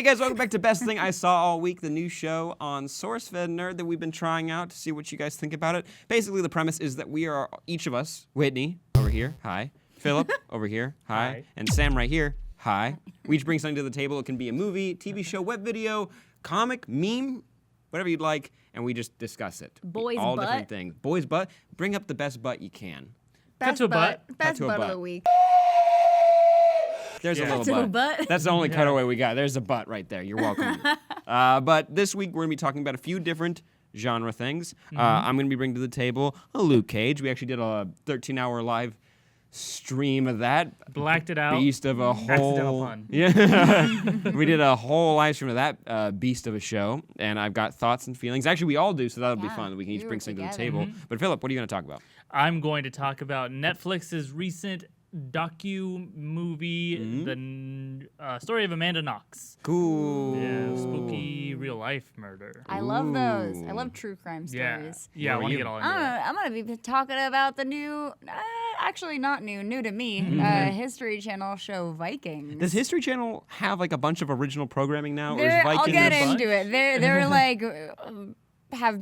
Hey guys, welcome back to Best Thing I Saw All Week, the new show on SourceFedNERD that we've been trying out to see what you guys think about it. Basically, the premise is that we are, each of us, Whitney, over here, hi, Philip, over here, hi, and Sam right here, hi. We each bring something to the table. It can be a movie, TV show, web video, comic, meme, whatever you'd like, and we just discuss it. Boys' all butt. different things. Boys' butt. Bring up the best butt you can. Best to a butt. Best to a butt of butt. the week. There's a Yeah. little To a butt. butt. That's the only cutaway we got. There's a butt right there. You're welcome. But this week we're going to be talking about a few different genre things. I'm going to be bringing to the table a Luke Cage. We actually did a 13-hour live stream of that. Blacked it out. Beast of a Accidental whole... pun. Yeah. We did a whole live stream of that beast of a show, and I've got thoughts and feelings. Actually, we all do, so that'll be Yeah, fun. We can each we bring were something to the together. table. But Philip, what are you going to talk about? I'm going to talk about Netflix's recent docu-movie, The Story of Amanda Knox. Cool. Yeah, spooky real-life murder. I love those. I Ooh. love true crime Yeah, stories. yeah, I What want were to you? get all into I'm gonna be talking about the new, actually not new to me, History Channel show Vikings. Does History Channel have like a bunch of original programming now, or is I'll Vikings? get a bunch? into it. They're like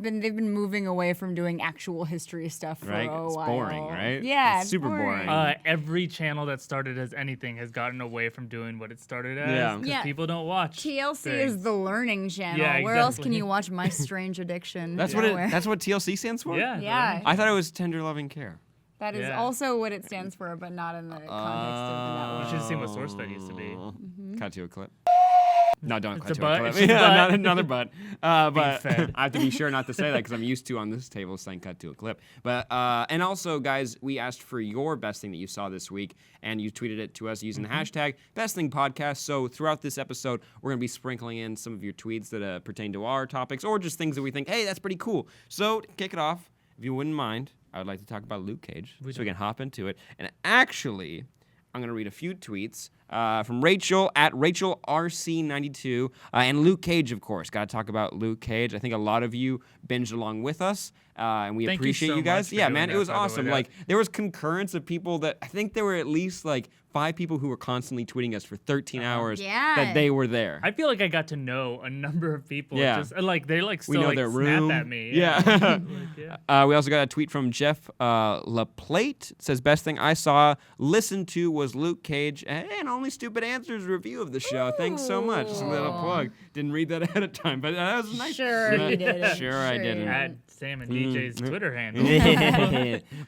they've been moving away from doing actual history stuff for Right? a It's while. boring, right? Yeah, It's super boring. Every channel that started as anything has gotten away from doing what it started as. Yeah. Because Yeah. people don't watch. TLC things. is the learning channel. Yeah, Where else can exactly. you watch My Strange Addiction? That's Nowhere. what TLC stands for? Yeah. Yeah. I thought it was Tender Loving Care. That is Yeah. also what it stands for, but not in the context of the You network. should have seen what SourceFed used to be. Cut to a clip. No, don't It's cut a to butt. a It's clip. a Yeah, butt. not another butt. But fed. I have to be sure not to say that because I'm used to on this table saying cut to a clip. But and also, guys, we asked for your best thing that you saw this week, and you tweeted it to us using the hashtag bestthingpodcast. So throughout this episode, we're going to be sprinkling in some of your tweets that pertain to our topics or just things that we think, hey, that's pretty cool. So to kick it off, if you wouldn't mind, I would like to talk about Luke Cage so we can hop into it. And actually, I'm going to read a few tweets from Rachel at RachelRC92 and Luke Cage, of course. Got to talk about Luke Cage. I think a lot of you binged along with us, and we Thank you appreciate so you guys. much for Yeah, doing man, that, it was by the way. awesome. That- Like there was concurrence of people that I think there were at least like 5 people who were constantly tweeting us for 13 hours Yeah. that they were there. I feel like I got to know a number of people. Yeah. Just, like they like We still know like their snap room. at me. Yeah. Like, yeah. We also got a tweet from Jeff LaPlate. It says, best thing I saw, listened to was Luke Cage and Only Stupid Answers review of the show. Thanks so much. Just a little Ooh. plug. Didn't read that ahead of time, but that was nice. Sure you didn't. Sure I Sure didn't. you At Sam and DJ's Twitter handle.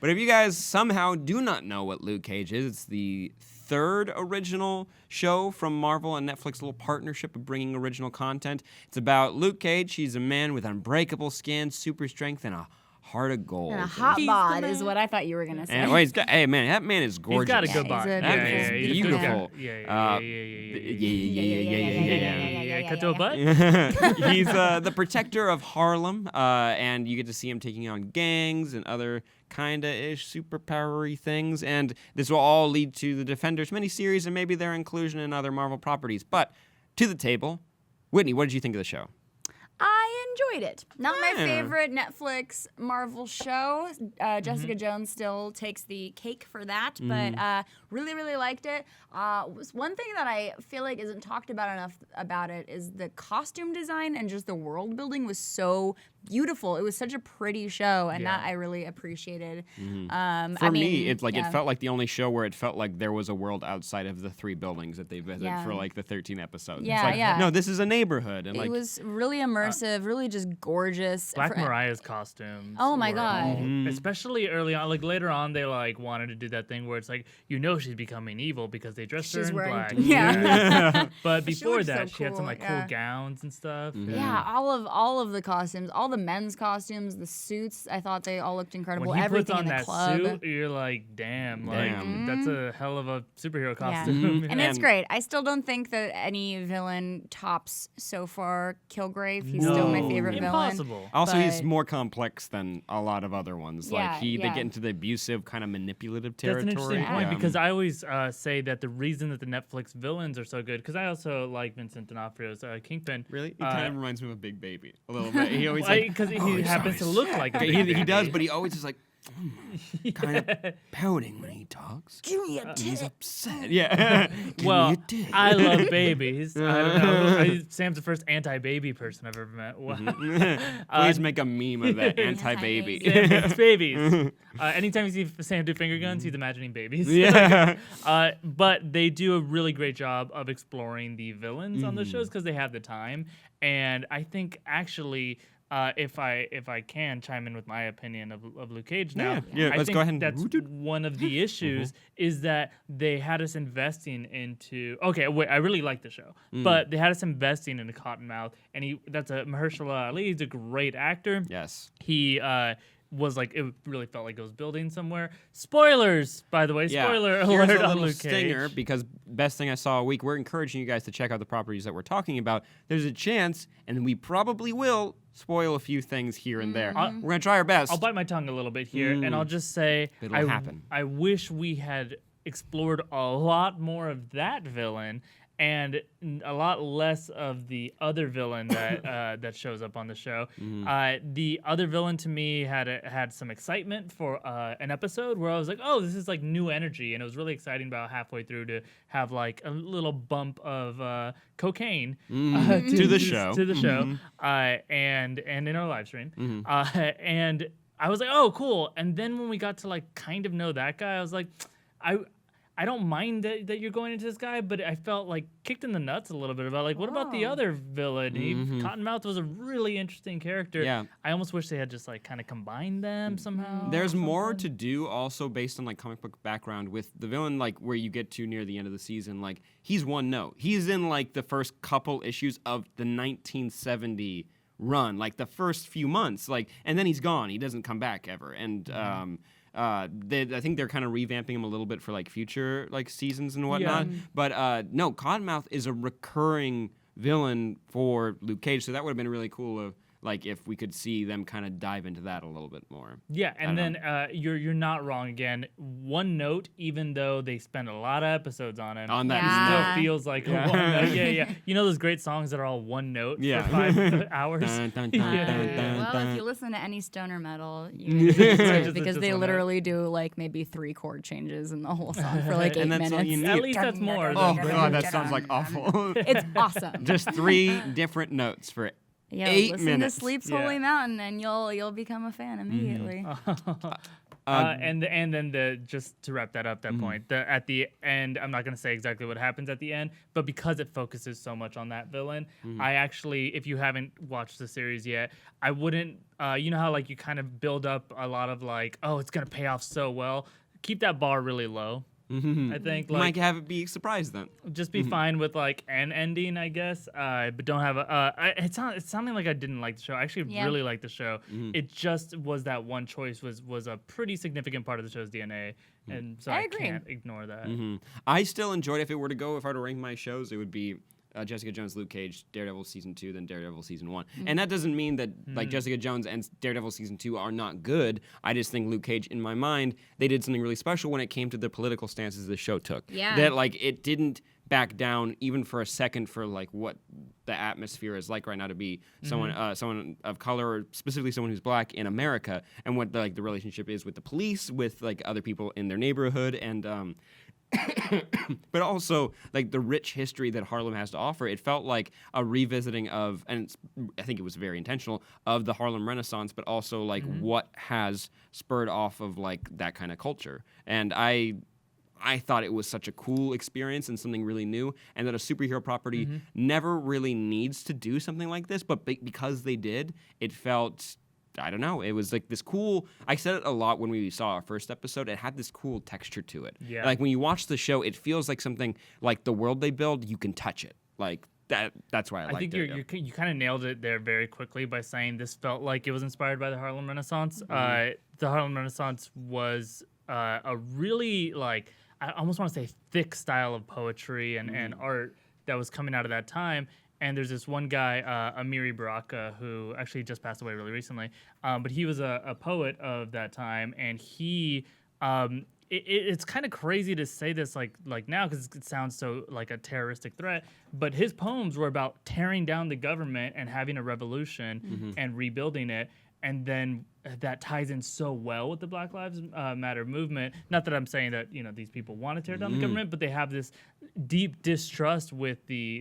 But if you guys somehow do not know what Luke Cage is, it's the third original show from Marvel and Netflix, a little partnership of bringing original content. It's about Luke Cage. He's a man with unbreakable skin, super strength, and a heart of gold. And a hot He's the bod is man. what I thought you were gonna say. And, well, hey man, that man is gorgeous. He's got a good he's body. a Yeah, beautiful- yeah, That is he's a good guy. beautiful. Yeah. Cut to a butt. He's the protector of Harlem, and you get to see him taking on gangs and other kinda-ish superpowery things, and this will all lead to the Defenders miniseries and maybe their inclusion in other Marvel properties. But to the table, Whitney, what did you think of the show? I enjoyed it. Not my Yeah. favorite Netflix Marvel show. Jessica Jones still takes the cake for that, but really, really liked it. One thing that I feel like isn't talked about enough about it is the costume design and just the world building was so beautiful. It was such a pretty show, and that I really appreciated. For me, it's like yeah. it felt like the only show where it felt like there was a world outside of the 3 buildings that they visited Yeah. for like the 13 episodes. Yeah, it's like, yeah. no, this is a neighborhood, and It like was really immersive, really just gorgeous. Black For- Mariah's costumes. Oh my were God. all- Especially early on, like later on, they like wanted to do that thing where it's like she's becoming evil because they dressed her She's in wearing- black. yeah. But She before looked so that, she had some cool, like yeah. cool gowns and stuff. Yeah, all of the costumes, all the men's costumes, the suits. I thought they all looked incredible. When he puts Everything on in the that club. suit, you're like, damn, Damn. like that's a hell of a superhero Yeah. costume. And it's And- great. I still don't think that any villain tops so far Kilgrave. He's still my No. favorite villain. Impossible. Also, he's but- more complex than a lot of other ones. Yeah, Like they yeah. get into the abusive, kind of manipulative That's an territory. interesting point Yeah. because I always say that the reason that the Netflix villains are so good, because I also like Vincent D'Onofrio's Kingpin. Really, it kind of reminds me of a big baby a little bit. He always Because he happens to look like a big he baby. does, but he always is like kind of pouting when he talks. Give me a He's tit. upset. Yeah. Give Well, me a dick. I love babies. I don't know. Sam's the first anti-baby person I've ever met. Wow. Please make a meme of that anti-baby. Sam hates babies. Anytime you see Sam do finger guns, he's imagining babies. Yeah. But they do a really great job of exploring the villains on the shows because they have the time. And I think actually, if I can chime in with my opinion of Luke Cage now, Yeah, I let's think go ahead and that's one of the issues is that they had us investing into. Okay, wait, I really like the show, but they had us investing into Cottonmouth, and that's a Mahershala Ali. He's a great actor. Yes. He was like, it really felt like it was building somewhere. Spoilers, by the way. Spoiler Here's alert a on little Luke stinger Cage. because best thing I saw a week. We're encouraging you guys to check out the properties that we're talking about. There's a chance, and we probably will spoil a few things here and there. We're gonna try our best. I'll bite my tongue a little bit here, and I'll just say It'll happen. I wish we had explored a lot more of that villain and a lot less of the other villain that that shows up on the show. The other villain to me had some excitement for an episode where I was like, oh, this is like new energy, and it was really exciting about halfway through to have like a little bump of cocaine to the show. to the show, and in our live stream, and I was like, oh, cool. And then when we got to like kind of know that guy, I was like, I don't mind that you're going into this guy, but I felt like kicked in the nuts a little bit about like, what about the other villain? Cottonmouth was a really interesting character. Yeah. I almost wish they had just like kind of combined them somehow. There's more to do also based on like comic book background with the villain, like where you get to near the end of the season, like he's one note. He's in like the first couple issues of the 1970 run, like the first few months, like, and then he's gone. He doesn't come back ever. And I think they're kind of revamping him a little bit for like future like seasons and whatnot. But no, Cottonmouth is a recurring villain for Luke Cage, so that would have been really cool like if we could see them kind of dive into that a little bit more. Yeah, and then you're not wrong again. One note, even though they spend a lot of episodes on it, On that. Yeah. still feels like a one note. Yeah. You know those great songs that are all one note Yeah. for 5 hours? Dun, dun, dun, dun, dun, Well, dun. if you listen to any stoner metal, you need to Just- because just they one literally do like maybe 3 chord changes in the whole song for like 8 And that's all minutes. you need. At least that's more. Oh than- god, that sounds like awful. It's awesome. Just 3 different notes for Yeah, 8 listen minutes. to Sleep's Yeah. Holy Mountain and you'll become a fan immediately. And then just to wrap that up, that point, at the end, I'm not going to say exactly what happens at the end, but because it focuses so much on that villain, I actually, if you haven't watched the series yet, I wouldn't, you know how like you kind of build up a lot of like, oh, it's going to pay off so well. Keep that bar really low. I think You like might have it be surprised then. just be fine with like an ending, I guess. But don't have a. It's sounding like I didn't like the show. I actually Yeah. really liked the show. It just was that one choice was a pretty significant part of the show's DNA, and so I I agree. can't ignore that. I still enjoyed it. If I were to rank my shows, it would be Jessica Jones, Luke Cage, Daredevil season 2, then Daredevil season 1. And that doesn't mean that like Jessica Jones and Daredevil season 2 are not good. I just think Luke Cage, in my mind, they did something really special when it came to the political stances the show took. Yeah. That like it didn't back down even for a second for like what the atmosphere is like right now to be someone of color, or specifically someone who's black in America, and what the relationship is with the police, with like other people in their neighborhood, and but also like the rich history that Harlem has to offer. It felt like a revisiting of, and I think it was very intentional, of the Harlem Renaissance, but also like what has spurred off of like that kind of culture. And I thought it was such a cool experience and something really new, and that a superhero property never really needs to do something like this, but because they did, it felt, I don't know, it was like this cool, I said it a lot when we saw our first episode, it had this cool texture to it. Yeah. Like when you watch the show, it feels like something, like the world they build, you can touch it. Like that's why I liked think it. you kind of nailed it there very quickly by saying this felt like it was inspired by the Harlem Renaissance. The Harlem Renaissance was a really like, I almost want to say thick style of poetry and art that was coming out of that time. And there's this one guy, Amiri Baraka, who actually just passed away really recently. But he was a poet of that time, and he, it's kind of crazy to say this like now because it sounds so like a terroristic threat. But his poems were about tearing down the government and having a revolution and rebuilding it. and then that ties in so well with the Black Lives Matter movement. Not that I'm saying that these people want to tear down the government, but they have this deep distrust with the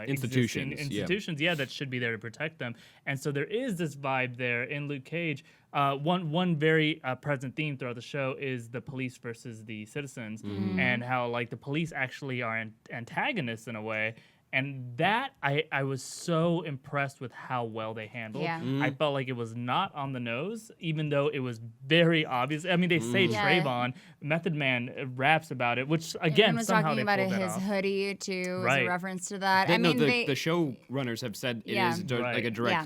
Institutions, institutions, that should be there to protect them. And so there is this vibe there in Luke Cage. One very present theme throughout the show is the police versus the citizens, and how like the police actually are antagonists in a way. And that I was so impressed with how well they handled. Yeah. I felt like it was not on the nose, even though it was very obvious. I mean, they say Trayvon. Method Man raps about it, which again was somehow talking they about pulled that his off. hoodie too, as Right. a reference to that. The they showrunners have said it is like a direct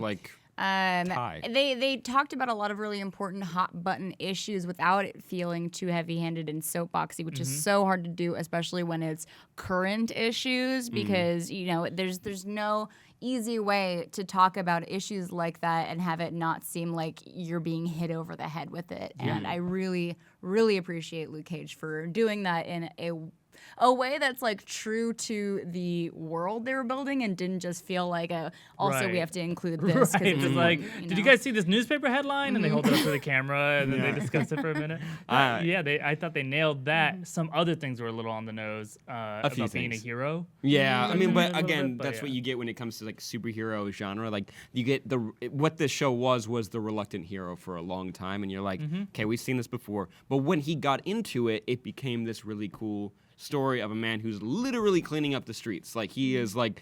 tie. They talked about a lot of really important hot button issues without it feeling too heavy-handed and soapboxy, which is so hard to do, especially when it's current issues, because there's no easy way to talk about issues like that and have it not seem like you're being hit over the head with it. And I really, really appreciate Luke Cage for doing that in a way that's like true to the world they were building and didn't just feel like we have to include this. 'cause Right. It's like, did you guys see this newspaper headline? And they hold it up to the camera and then they discuss it for a minute. I thought they nailed that. Some other things were a little on the nose about being a hero. Yeah, I mean, but a little again, bit, that's what you get when it comes to like superhero genre. Like you get what this show was the reluctant hero for a long time, and you're like, okay, we've seen this before. But when he got into it, it became this really cool story of a man who's literally cleaning up the streets. Like he is like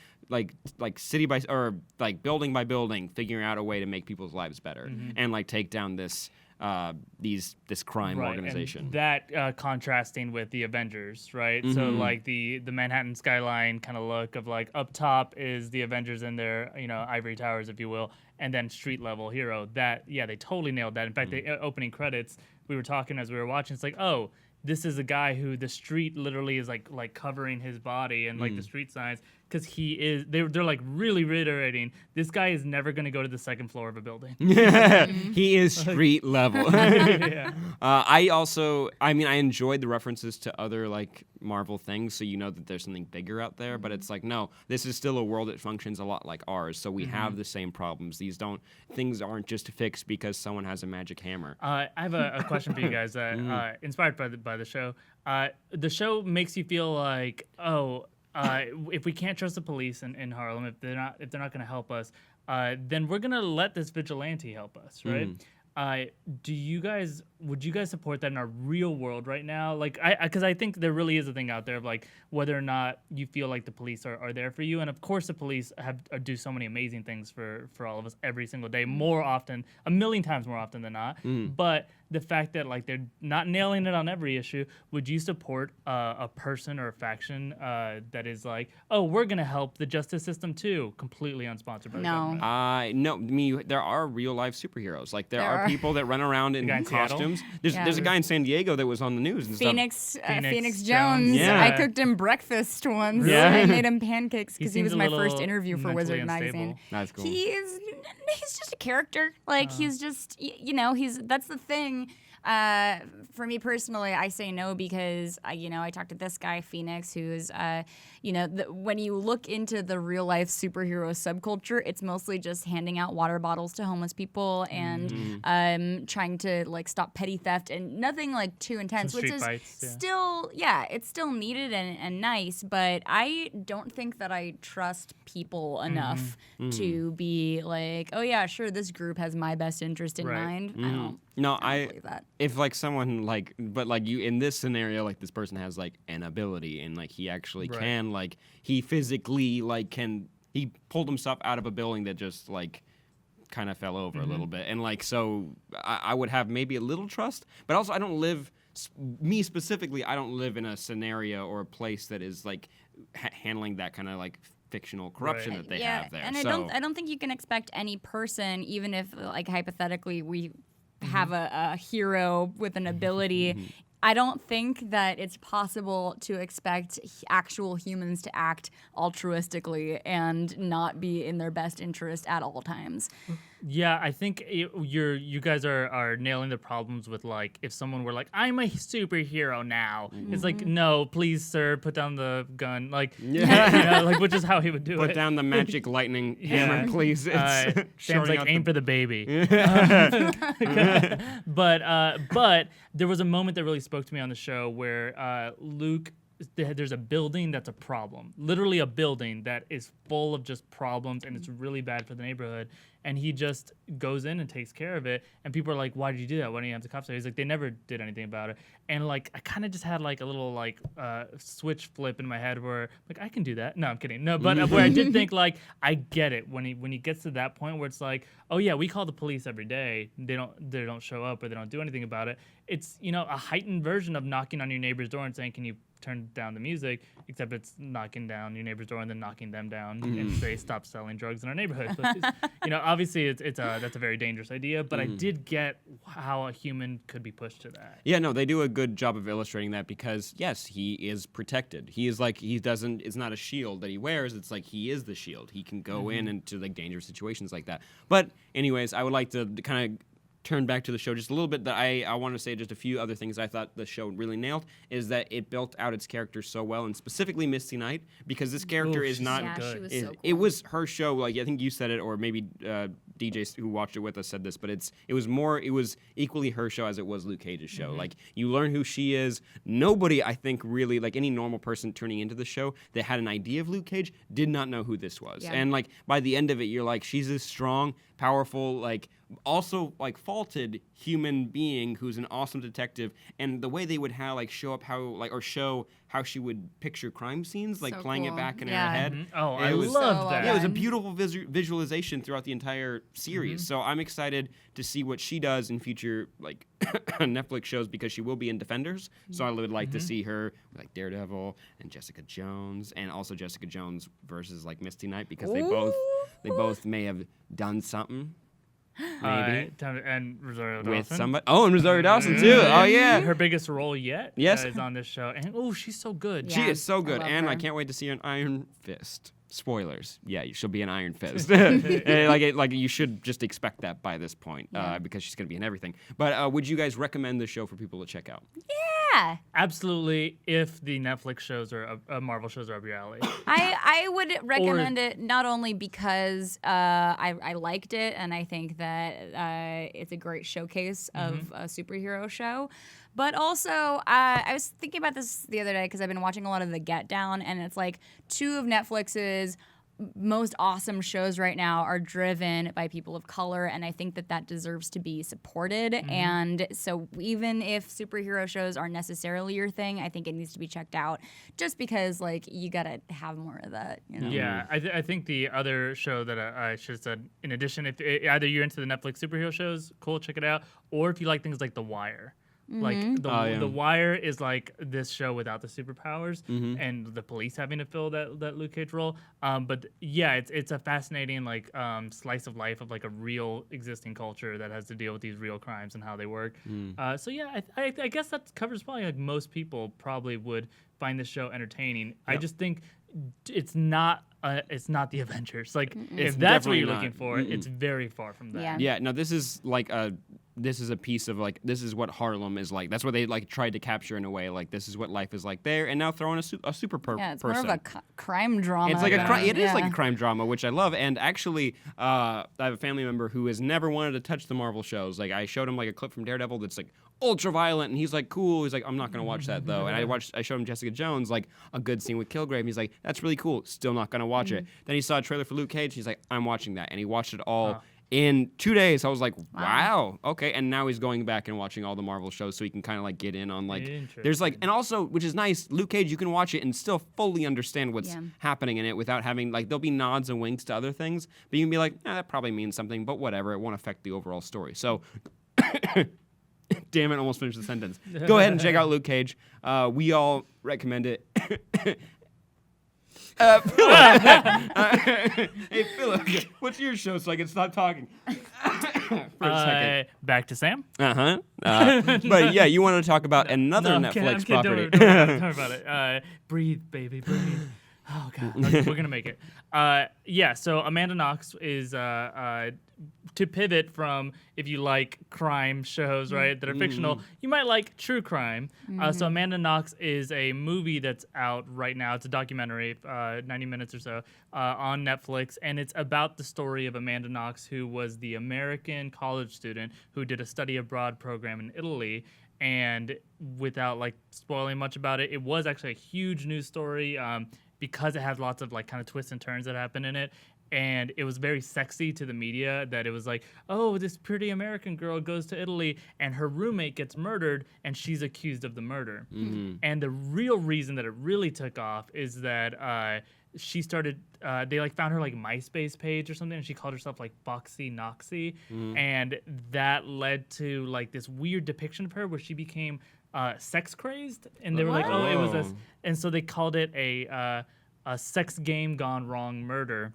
city by or like building by building, figuring out a way to make people's lives better and like take down this crime organization. And that contrasting with the Avengers, right? So like the Manhattan skyline kind of look of like up top is the Avengers in their ivory towers, if you will, and then street level hero. That they totally nailed that. In fact, the opening credits, we were talking as we were watching. It's like, oh, this is a guy who the street literally is like covering his body and like the street signs, because they're like really reiterating this guy is never going to go to the second floor of a building. He is street level. I enjoyed the references to other like Marvel things, so you know that there's something bigger out there, but it's like, no, this is still a world that functions a lot like ours, so we have the same problems. Things aren't just fixed because someone has a magic hammer. I have a question for you guys inspired by the show. The show makes you feel like, if we can't trust the police in Harlem, if they're not going to help us, then we're gonna let this vigilante help us, right? Would you guys support that in our real world right now? Like, because I think there really is a thing out there of like whether or not you feel like the police are there for you, and of course the police do so many amazing things for all of us every single day, more often, a million times more often than not. But the fact that like they're not nailing it on every issue, would you support a person or a faction that is like, oh, we're gonna help the justice system too, completely unsponsored by the government? No, there are real life superheroes. Like there are people that run around in costumes. There's a guy in San Diego that was on the news and Phoenix Jones. Jones. Yeah. I cooked him breakfast once. Really? I made him pancakes because he seems was a my little first interview for mentally Wizard magazine. unstable. That's cool. He's just a character. Like he's just that's the thing. For me personally, I say no because I talked to this guy Phoenix, who's when you look into the real life superhero subculture, it's mostly just handing out water bottles to homeless people and trying to like stop petty theft and nothing like too intense, which is still it's still needed and nice, but I don't think that I trust people enough to be like, oh yeah, sure, this group has my best interest in mind. I don't believe that. If like someone but you in this scenario, like this person has like an ability and like he actually can like he physically he pulled himself out of a building that just like kind of fell over a little bit, and like so I would have maybe a little trust, but also I don't live in a scenario or a place that is like handling that kind of like fictional corruption that they have there. And I don't think you can expect any person, even if like hypothetically we have a hero with an ability. I don't think that it's possible to expect actual humans to act altruistically and not be in their best interest at all times. Yeah, I think you guys are nailing the problems with like if someone were like, I'm a superhero now. It's like, no, please, sir, put down the gun. Like, like which is how he would do it. Put down the magic lightning hammer, please. It's Sam's like, aim for the baby. But there was a moment that really spoke to me on the show where Luke. There's a building that's a problem, literally a building that is full of just problems, and it's really bad for the neighborhood. And he just goes in and takes care of it. And people are like, "Why did you do that? Why didn't you have the cops there?" He's like, "They never did anything about it." And like, I kind of just had like a little like switch flip in my head where like I can do that. No, I'm kidding. No, but where I did think like I get it when he gets to that point where it's like, oh yeah, we call the police every day. They don't show up or they don't do anything about it. It's a heightened version of knocking on your neighbor's door and saying, "Can you turn down the music?" Except it's knocking down your neighbor's door and then knocking them down and say, "Stop selling drugs in our neighborhood." But obviously that's a very dangerous idea. But I did get how a human could be pushed to that. Yeah, no, they do a good job of illustrating that because yes, he is protected. He is like it's not a shield that he wears. It's like he is the shield. He can go in into like dangerous situations like that. But anyways, I would like to kind of turn back to the show just a little bit. That I want to say just a few other things I thought the show really nailed is that it built out its characters so well, and specifically Misty Knight, because this character is not. Yeah, she was so cool. It was her show. Like I think you said it, or maybe DJ who watched it with us said this, but it was equally her show as it was Luke Cage's show. Like you learn who she is. Nobody, I think, really like any normal person turning into the show that had an idea of Luke Cage did not know who this was. Yeah. And like by the end of it, you're like, she's this strong, powerful, like also like faulted human being who's an awesome detective. And the way they would show how she would picture crime scenes, like So playing cool. it back in her Yeah. head. Oh, I It was- loved So that. Yeah, it was a beautiful visualization throughout the entire series. So I'm excited to see what she does in future like Netflix shows, because she will be in Defenders. So I would like to see her with, like Daredevil and Jessica Jones, and also Jessica Jones versus like Misty Knight, because they both may have done something. Maybe. And Rosario Dawson. With somebody. Oh, and Rosario Dawson too. Oh yeah. Her biggest role yet Yes. is on this show. And she's so good. Yeah. She is so good, love and I her. can't wait to see her in Iron Fist. Spoilers. Yeah, she'll be an Iron Fist. like you should just expect that by this point, because she's gonna be in everything. But would you guys recommend the show for people to check out? Yeah. Absolutely, if the Netflix shows or Marvel shows are up your alley. I would recommend it not only because I liked it and I think that it's a great showcase of a superhero show, but also I was thinking about this the other day because I've been watching a lot of The Get Down, and it's like two of Netflix's most awesome shows right now are driven by people of color, and I think that deserves to be supported. And so even if superhero shows aren't necessarily your thing, I think it needs to be checked out, just because like you gotta have more of that. Yeah, I think the other show that I should have said, in addition, if either you're into the Netflix superhero shows, cool, check it out, or if you like things like The Wire. Like the Wire is like this show without the superpowers and the police having to fill that Luke Cage role. But yeah, it's a fascinating like slice of life of like a real existing culture that has to deal with these real crimes and how they work. So yeah, I guess that covers probably like most people probably would find this show entertaining. Yep. I just think it's not the Avengers. Like if that's what you're looking for, it's very far from that. Yeah. Yeah, no, this is a piece of like, this is what Harlem is like. That's what they like tried to capture in a way. Like this is what life is like there, and now throw in a super person. Yeah, it's more of a crime drama. It's like it is like Yeah. a crime drama, which I love. And actually, I have a family member who has never wanted to touch the Marvel shows. Like I showed him like a clip from Daredevil that's like ultra violent, and he's like, cool. He's like, I'm not gonna watch that though. And I showed him Jessica Jones, like a good scene with Kilgrave. And he's like, that's really cool. Still not gonna watch it. Then he saw a trailer for Luke Cage. He's like, I'm watching that, and he watched it all. In 2 days, I was like, wow, okay. And now he's going back and watching all the Marvel shows so he can kind of like get in on like, there's like, and also, which is nice, Luke Cage, you can watch it and still fully understand what's happening in it without having, like, there'll be nods and winks to other things, but you can be like, that probably means something, but whatever, it won't affect the overall story. So, damn it, almost finished the sentence. Go ahead and check out Luke Cage. We all recommend it. Philip. Hey, Philip, what's your show so I can stop talking for a second? Back to Sam. But yeah, you want to talk about another Netflix property. Don't worry about it. Breathe, baby, breathe. Oh God, okay, we're gonna make it. Yeah. So Amanda Knox is to pivot from, if you like crime shows, right, that are fictional, you might like true crime. So Amanda Knox is a movie that's out right now. It's a documentary, 90 minutes or so, on Netflix, and it's about the story of Amanda Knox, who was the American college student who did a study abroad program in Italy. And without like spoiling much about it, it was actually a huge news story because it has lots of like kind of twists and turns that happen in it. And it was very sexy to the media that it was like, oh, this pretty American girl goes to Italy and her roommate gets murdered and she's accused of the murder. And the real reason that it really took off is that she started, they like found her like MySpace page or something, and she called herself like Boxy Noxy. And that led to like this weird depiction of her where she became sex crazed. And they were like, oh, it was this. And so they called it a sex game gone wrong murder.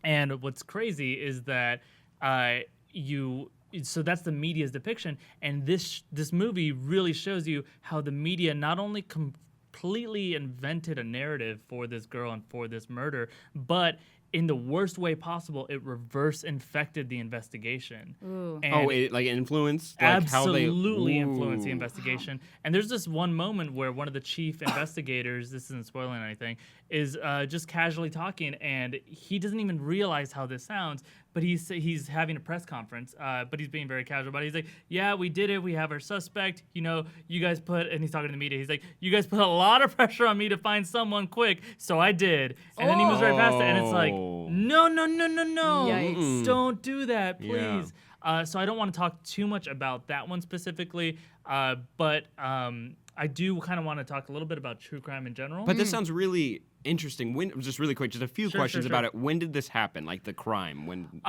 And what's crazy is that so that's the media's depiction, and this movie really shows you how the media not only completely invented a narrative for this girl and for this murder, but in the worst way possible, it reverse infected the investigation. And it like influenced? Like absolutely influenced the investigation. And there's this one moment where one of the chief investigators, this isn't spoiling anything, is just casually talking, and he doesn't even realize how this sounds, but he's having a press conference, but he's being very casual about it. He's like, yeah, we did it. We have our suspect. You know, you guys and he's talking to the media. He's like, you guys put a lot of pressure on me to find someone quick, so I did. And then he moves right past it, and it's like, no. Yikes. Don't do that, please. Yeah. So I don't want to talk too much about that one specifically, but I do kind of want to talk a little bit about true crime in general. But this sounds really interesting. Just really quick, just a few questions sure. about it. When did this happen? Like the crime? When?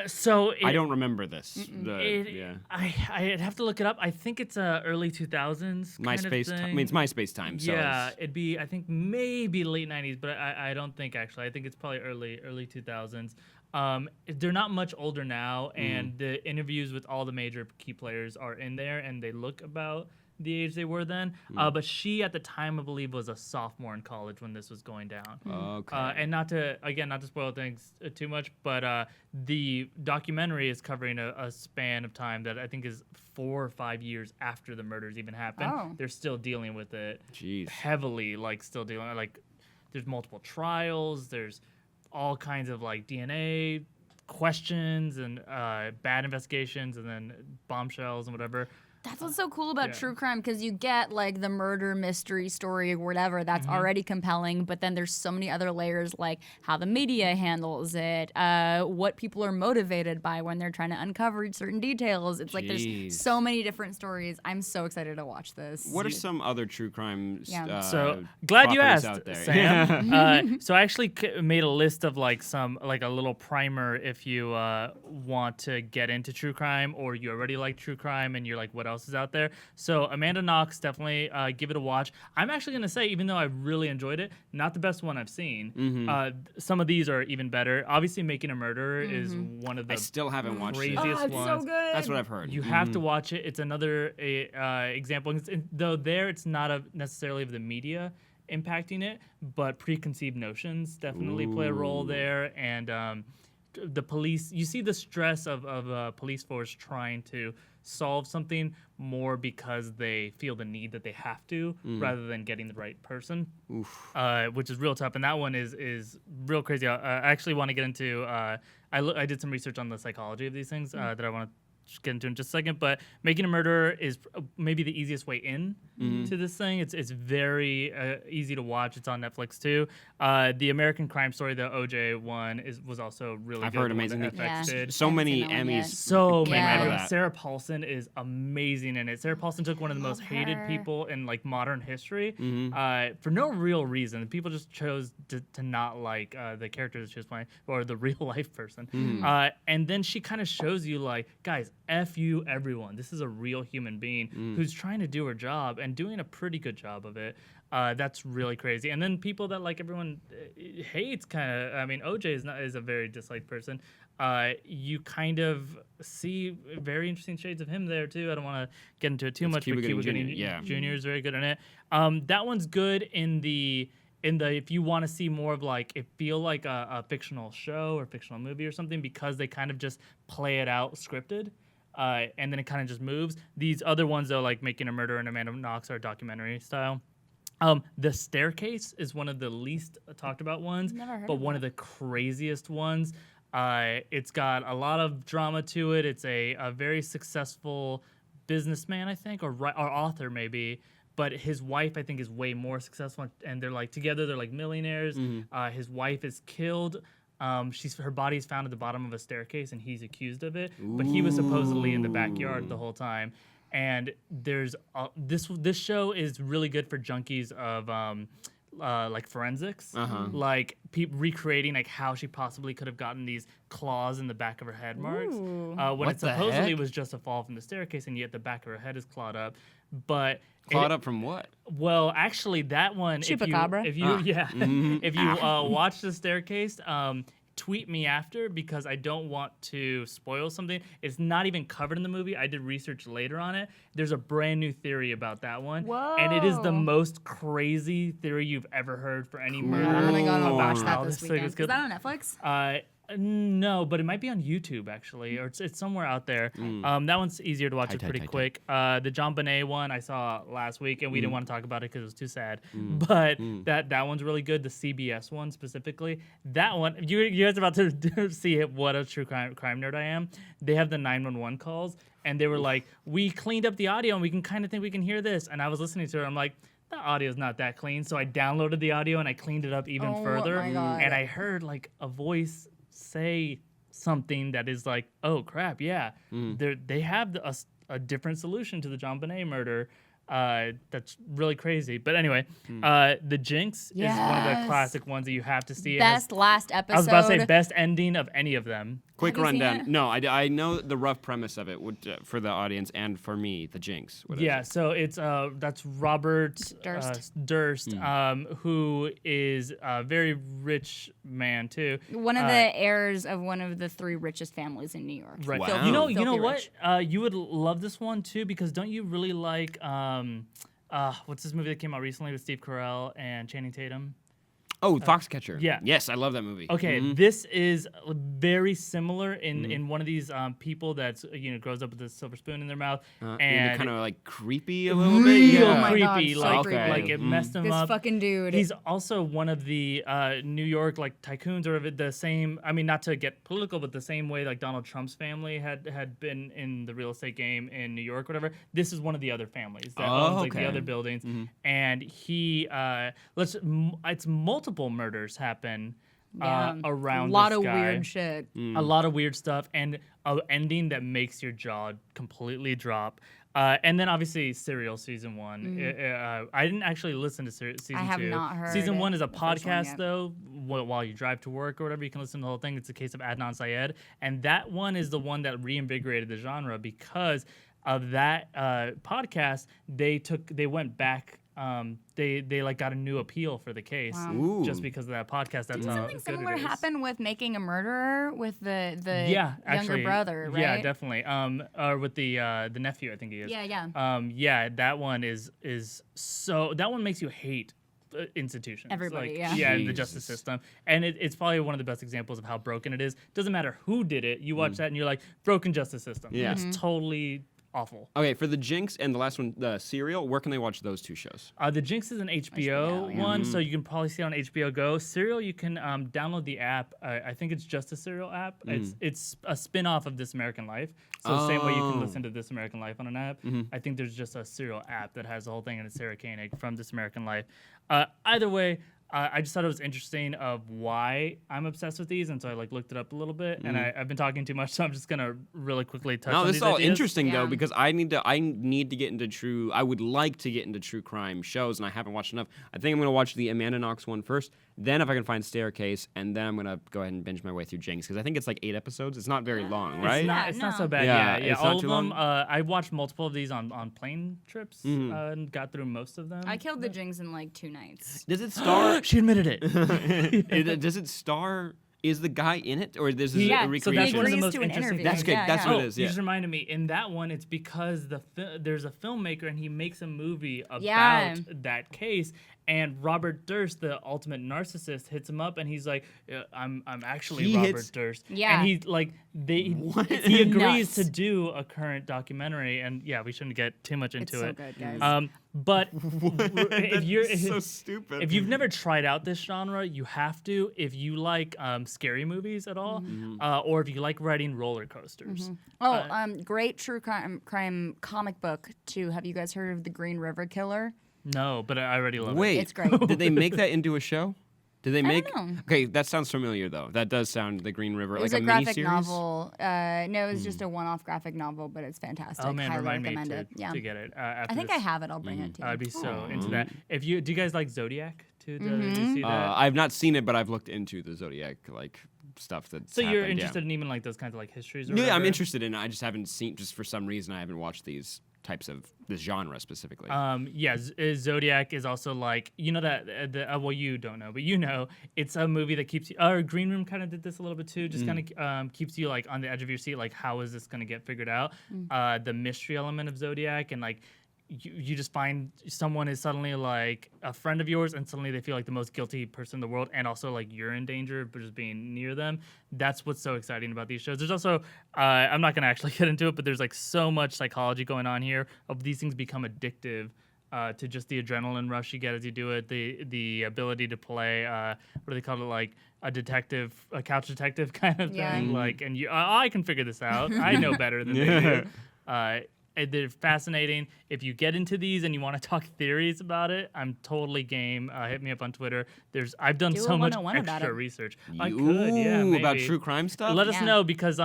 So I don't remember this. I'd have to look it up. I think it's early 2000s. MySpace. I mean, it's MySpace time. So yeah, it'd be I think maybe late 90s, but I don't think actually. I think it's probably early 2000s. They're not much older now, and the interviews with all the major key players are in there, and they look about the age they were then. But she, at the time, I believe, was a sophomore in college when this was going down. Okay. And not to spoil things too much, but the documentary is covering a span of time that I think is 4 or 5 years after the murders even happened. Oh. They're still dealing with it Jeez. heavily, like still dealing, like there's multiple trials, there's all kinds of like DNA questions and bad investigations and then bombshells and whatever. That's what's so cool about true crime, because you get like the murder mystery story or whatever that's already compelling, but then there's so many other layers, like how the media handles it, what people are motivated by when they're trying to uncover certain details. It's like there's so many different stories. I'm so excited to watch this. What are some other true crime? So glad you asked, out there? Sam. So I actually made a list of like a little primer if you want to get into true crime, or you already like true crime and you're like, what else is out there? So Amanda Knox, definitely give it a watch. I'm actually going to say, even though I really enjoyed it, not the best one I've seen. Some of these are even better. Obviously, Making a Murderer is one of the I still haven't watched it. craziest it's ones. so good. That's what I've heard. You have to watch it. It's another example. Though it's not necessarily of the media impacting it, but preconceived notions definitely play a role there. And the police, you see the stress of a police force trying to solve something more because they feel the need that they have to, rather than getting the right person, which is real tough. And that one is real crazy. I actually want to get into. I did some research on the psychology of these things that I want to get into in just a second, but Making a Murderer is maybe the easiest way in to this thing. It's very easy to watch. It's on Netflix too. The American Crime Story, the OJ one, was also really good. I've heard amazing things. things. So many Emmys. So many. Yeah. Sarah Paulson is amazing in it. Sarah Paulson took one of the most hated people in like modern history for no real reason. People just chose to not like the character that she was playing, or the real life person. And then she kind of shows you like, guys, F you everyone. This is a real human being who's trying to do her job and doing a pretty good job of it. That's really crazy. And then people that like everyone hates, kind of. I mean, OJ is a very disliked person. You kind of see very interesting shades of him there too. I don't want to get into it too much, but Cuba Gooding Jr. is very good in it. That one's good in if you want to see more of like it feel like a fictional show or fictional movie or something, because they kind of just play it out scripted. And then it kind of just moves. These other ones, though, like Making a Murderer and Amanda Knox, are documentary style. The Staircase is one of the least talked about ones, but one of the craziest ones. It's got a lot of drama to it. It's a very successful businessman, I think, or author maybe. But his wife, I think, is way more successful, and they're like together. They're like millionaires. His wife is killed. Her body is found at the bottom of a staircase, and he's accused of it. But he was supposedly in the backyard the whole time. And there's this show is really good for junkies of like forensics, like recreating like how she possibly could have gotten these claws in the back of her head marks when it supposedly was just a fall from the staircase, and yet the back of her head is clawed up. But clawed up from what? Well, actually, that one. Chupacabra. If you watch the staircase, tweet me after, because I don't want to spoil something. It's not even covered in the movie. I did research later on it. There's a brand new theory about that one. Whoa. And it is the most crazy theory you've ever heard for any murder. I'm gonna go and watch About that this thing. weekend. Is that on Netflix? No, but it might be on YouTube actually, or it's somewhere out there. That one's easier to watch. It's pretty quick. The John Bonet one I saw last week, and we didn't want to talk about it because it was too sad. But that one's really good. The CBS one specifically. That one, you guys are about to see what a true crime nerd I am. They have the 911 calls, and they were like, "We cleaned up the audio, and we can kind of think we can hear this." And I was listening to it. I'm like, the audio's not that clean. So I downloaded the audio and I cleaned it up even further. My God. And I heard like a voice say something that is like, oh crap, yeah, they have a different solution to the John Bonet murder. That's really crazy. But anyway, The Jinx is one of the classic ones that you have to see. Best last episode. I was about to say best ending of any of them. Quick Have you seen rundown. it? No, I know the rough premise of it for the audience and for me, The Jinx. What is it? So it's that's Robert Durst, who is a very rich man too. One of the heirs of one of the 3 richest families in New York. Right. Wow. You know Filthy what? rich. You would love this one too, because don't you really like what's this movie that came out recently with Steve Carell and Channing Tatum? Oh, Foxcatcher. yeah. Yes, I love that movie. Okay, this is very similar in one of these people that's grows up with a silver spoon in their mouth, and kind of like creepy a little bit. real Oh my God, creepy, so like creepy. like it messed him This up. fucking dude. He's also one of the New York like tycoons, or the same. I mean, not to get political, but the same way like Donald Trump's family had been in the real estate game in New York, whatever. This is one of the other families that owns like the other buildings, and he it's multiple murders happen around a lot this of guy. weird shit. A lot of weird stuff, and an ending that makes your jaw completely drop. And then obviously Serial season 1. I didn't actually listen to season 2. I have not heard Season 1 is a the first one podcast yet. though. While you drive to work or whatever, you can listen to the whole thing. It's a case of Adnan Syed, and that one is the one that reinvigorated the genre because of that podcast. They went back. They like got a new appeal for the case just because of that podcast. That's how Something good similar it is. happened with Making a Murderer with the younger actually, brother, right? Yeah, definitely. Or with the nephew, I think he is. Yeah. That one is so. That one makes you hate institutions. Everybody, like, yeah. the justice system, and it's probably one of the best examples of how broken it is. Doesn't matter who did it. You watch that and you're like, broken justice system. Yeah. It's totally awful. Okay, for The Jinx and the last one, the Serial, where can they watch those 2 shows? The Jinx is an HBO one, so you can probably see it on HBO Go. Serial, you can download the app. I think it's just a Serial app. It's a spin-off of This American Life. So the same way you can listen to This American Life on an app, I think there's just a Serial app that has the whole thing, and it's Sarah Koenig from This American Life. Either way, I just thought it was interesting of why I'm obsessed with these, and so I looked it up a little bit, and I've been talking too much, so I'm just gonna really quickly touch on No, this these is all ideas. interesting though, Yeah. because I need to get into true. I would like to get into true crime shows, and I haven't watched enough. I think I'm gonna watch the Amanda Knox one first. Then, if I can find Staircase, and then I'm gonna go ahead and binge my way through Jinx because I think it's like 8 episodes. It's not very long, right? It's not so No. bad. Yeah, Yeah. it's All not of too them. long. I watched multiple of these on plane trips and got through most of them. I killed the Jinx in like 2 nights. Does it star? She admitted it. Does it star? Is the guy in it, or this is Yeah, a so recreation? that's one of the agrees most to an interesting interview. That's good. Yeah, That's yeah. what it is. You Yeah. just reminded me. In that one, it's because there's a filmmaker and he makes a movie about Yeah. that case, And Robert Durst, the ultimate narcissist, hits him up, and he's like, "I'm actually He Robert hits- Durst." Yeah. And he like he agrees to do a current documentary, and yeah, we shouldn't get too much into It's so it. good, guys. But if you're so stupid. if you've never tried out this genre, you have to. If you like scary movies at all, or if you like riding roller coasters. Great true crime comic book too. Have you guys heard of The Green River Killer? No, but I already love it. Wait, It's great. Did they make that into a show? Did they make? don't know. Okay, that sounds familiar though. That does sound the Green River, It was like a mini graphic series. novel. No, it was just a one-off graphic novel, but it's fantastic. Oh man, Highly remind me recommend to, it. Yeah. to get it. After I think this. I have it. I'll bring it to you. I'd be so into that. If you do, you guys like Zodiac too? Did you see that? I've not seen it, but I've looked into the Zodiac like stuff that. So you're interested in even like those kinds of like histories? Or Yeah, I'm whatever? interested in it. I just haven't seen. Just for some reason, I haven't watched these types of this genre specifically. Zodiac is also like, you know that well, you don't know, but you know it's a movie that keeps you. Green Room kind of did this a little bit too. Just kind of keeps you like on the edge of your seat, like how is this gonna get figured out? The mystery element of Zodiac, and like you just find someone is suddenly like a friend of yours, and suddenly they feel like the most guilty person in the world, and also like you're in danger of just being near them. That's what's so exciting about these shows. There's also I'm not gonna actually get into it, but there's like so much psychology going on here of these things become addictive. To just the adrenaline rush you get as you do it, the ability to play what do they call it, like a couch detective kind of thing, like, and I can figure this out. I know better than they do. They're fascinating. If you get into these and you want to talk theories about it, I'm totally game. Hit me up on Twitter. I've done Do a so much 101 about extra it. research. I could, yeah, maybe. About true crime stuff. Let us Yeah. know, because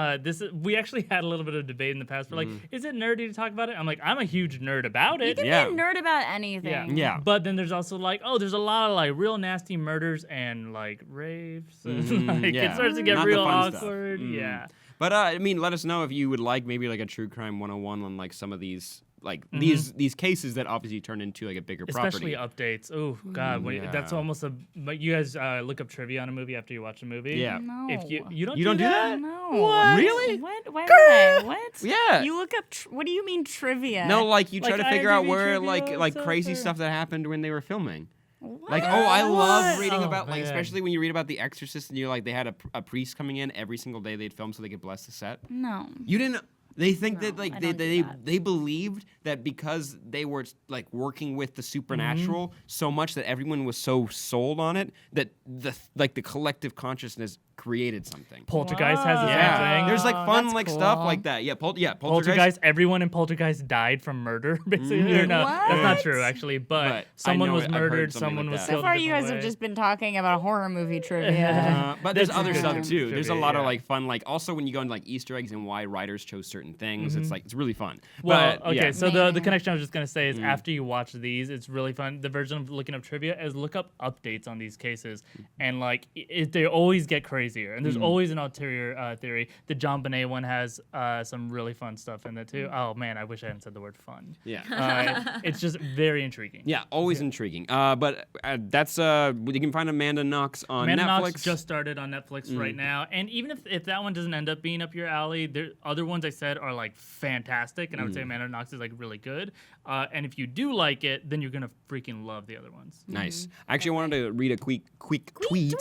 we actually had a little bit of debate in the past. We're like, is it nerdy to talk about it? I'm like, I'm a huge nerd about You it. can Yeah. be a nerd about anything. Yeah. But then there's also like, there's a lot of like real nasty murders and like raves. And, like, Yeah. it starts to get Not the real fun stuff. awkward. Yeah. But I mean, let us know if you would like maybe like a true crime 101 on like some of these like these cases that obviously turn into like a bigger Especially property. updates. Oh God, Yeah. that's almost a. But you guys look up trivia on a movie after you watch a movie. Yeah. No. If you don't don't do that? No. What? Really? What? Why would I? What? Yeah. You look up. What do you mean trivia? No, like you try Like to figure out IMDb where trivia like stuff, crazy or- stuff that happened when they were filming. What? Like, I love What? reading Oh, about, like, man. especially when you read about The Exorcist and you're like, they had a priest coming in every single day they'd film so they could bless the set. No. You didn't. They think No, that like I they don't do they, that. they believed that because they were like working with the supernatural so much that everyone was so sold on it that the collective consciousness created something. Poltergeist has the Yeah, same thing. there's like fun that's like stuff cool. like that. Yeah, Poltergeist. Poltergeist. Everyone in Poltergeist died from murder, basically. Or no, that's not What? true, actually. But But I someone know was I've heard murdered. something Someone like was that. So killed. far, a you different guys have way. just been talking about horror movie trivia. But there's That's other good stuff trivia, too. There's a lot of yeah. like fun, like also when you go into like Easter eggs and why writers chose certain things. It's like it's really fun. Well, but, okay, yeah. so the Amazing. connection I was just going to say is after you watch these, it's really fun. The version of looking up trivia is look up updates on these cases. And like they always get crazier. And there's always an ulterior theory. The John Bonet one has some really fun stuff in it too. Oh man, I wish I hadn't said the word fun. Yeah. It's just very intriguing. Yeah, always intriguing. But that's you can find Amanda Knox on Amanda Netflix. Knox just started on Netflix right now, and even if that one doesn't end up being up your alley, there other ones I said are like fantastic, and I would say Amanda Knox is like really good. And if you do like it, then you're gonna freaking love the other ones. Nice. I actually wanted to read a quick tweet.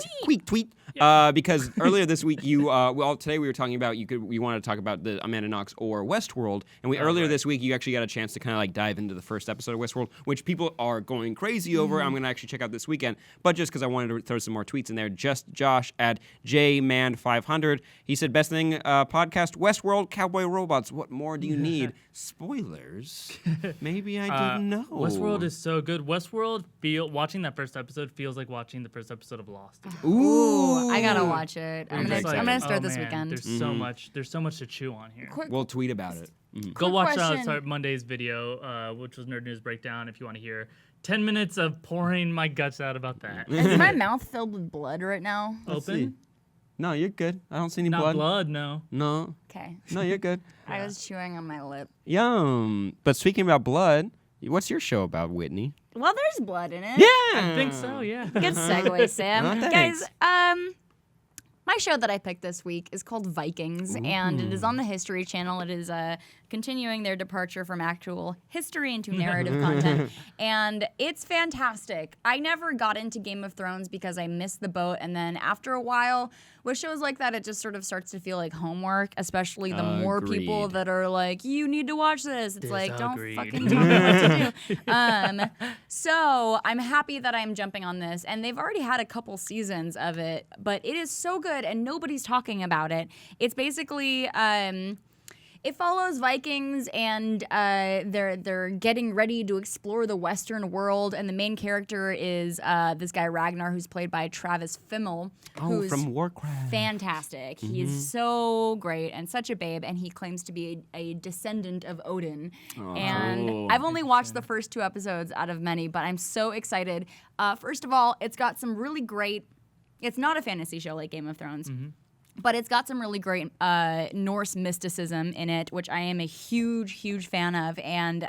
Because earlier this week today we were talking about we wanted to talk about the Amanda Knox or Westworld, and earlier this week you actually got a chance to kind of like dive into the first episode of Westworld, which people are going crazy over. I'm gonna actually check out this weekend, but just because I wanted to throw some more tweets in there, just Josh at JMan500, he said best thing podcast Westworld cowboy robots. What more do you need? Spoilers? Maybe I didn't know. Westworld is so good. Westworld watching that first episode feels like watching the first episode of Lost. Ooh, I gotta watch it. I'm Okay, gonna excited. start this man, weekend. There's so much. There's so much to chew on here. We'll tweet about it. Go Quick watch question. Monday's video, which was Nerd News Breakdown, if you want to hear 10 minutes of pouring my guts out about that. Is my mouth filled with blood right now? Open? No, you're good. I don't see any Not blood, no. No, Okay. no, you're good. I was chewing on my lip. Yum. But speaking about blood, what's your show about, Whitney? Well, there's blood in it. Yeah, I think so, yeah. Good segue, Sam. Oh, Guys, thanks. my show that I picked this week is called Vikings, and it is on the History Channel. It is continuing their departure from actual history into narrative content, and it's fantastic. I never got into Game of Thrones because I missed the boat, and then after a while, with shows like that, it just sort of starts to feel like homework, especially the more people that are like, you need to watch this. It's like, don't fucking tell me what to do. So I'm happy that I'm jumping on this, and they've already had a couple seasons of it, but it is so good, and nobody's talking about it. It's basically... it follows Vikings, and they're getting ready to explore the Western world, and the main character is this guy Ragnar, who's played by Travis Fimmel, who's from Warcraft. Fantastic. He is so great and such a babe, and he claims to be a descendant of Odin. And cool. I've only watched the first 2 episodes out of many, but I'm so excited. First of all, it's got some really great. It's not a fantasy show like Game of Thrones. But it's got some really great Norse mysticism in it, which I am a huge, huge fan of, and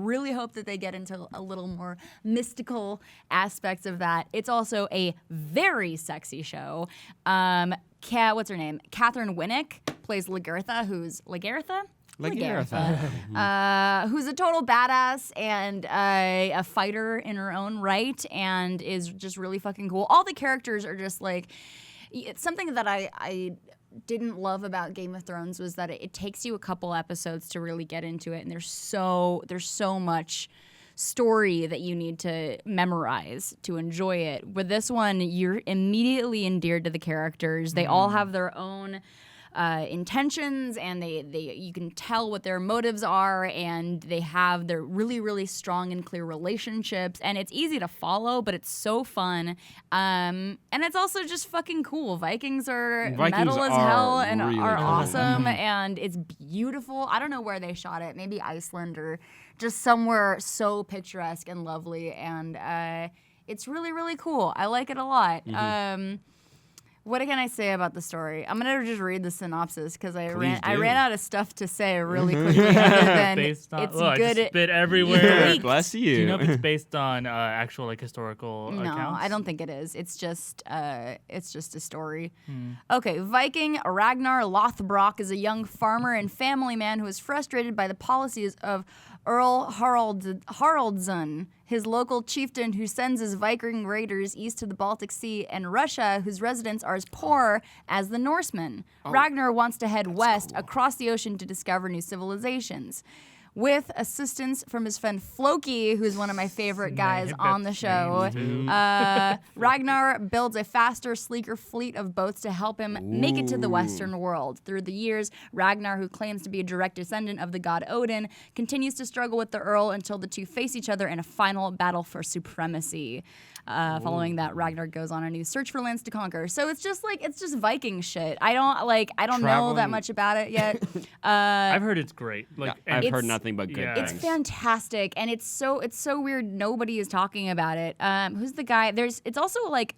really hope that they get into a little more mystical aspects of that. It's also a very sexy show. What's her name? Catherine Winnick plays Lagertha, who's Lagertha, who's a total badass and a fighter in her own right, and is just really fucking cool. All the characters are just like... It's something that I didn't love about Game of Thrones was that it takes you a couple episodes to really get into it, and there's so much story that you need to memorize to enjoy it. With this one, you're immediately endeared to the characters. They all have their own intentions, and they you can tell what their motives are, and they have their really, really strong and clear relationships, and it's easy to follow, but it's so fun, and it's also just fucking cool. Vikings are metal as hell and really are cool. awesome, and it's beautiful. I don't know where they shot it, maybe Iceland or just somewhere so picturesque and lovely, and it's really, really cool. I like it a lot. What can I say about the story? I'm gonna just read the synopsis because I ran out of stuff to say really quickly. Other than based on, it's I good. just spit everywhere. Bless you. Do you know if it's based on actual historical No, accounts? I don't think it is. It's just a story. Okay, Viking Ragnar Lothbrok is a young farmer and family man who is frustrated by the policies of Earl Haraldsson, his local chieftain who sends his Viking raiders east to the Baltic Sea, and Russia, whose residents are as poor as the Norsemen. Ragnar wants to head west across the ocean to discover new civilizations. With assistance from his friend Floki, who's one of my favorite guys on the show, Ragnar builds a faster, sleeker fleet of boats to help him make it to the Western world. Through the years, Ragnar, who claims to be a direct descendant of the god Odin, continues to struggle with the Earl until the two face each other in a final battle for supremacy. Following that, Ragnar goes on a new search for lands to conquer. So it's just Viking shit. I don't know that much about it yet. I've heard it's great. I've heard nothing but good It's things. fantastic, and it's so weird. Nobody is talking about it. Who's the guy? It's also like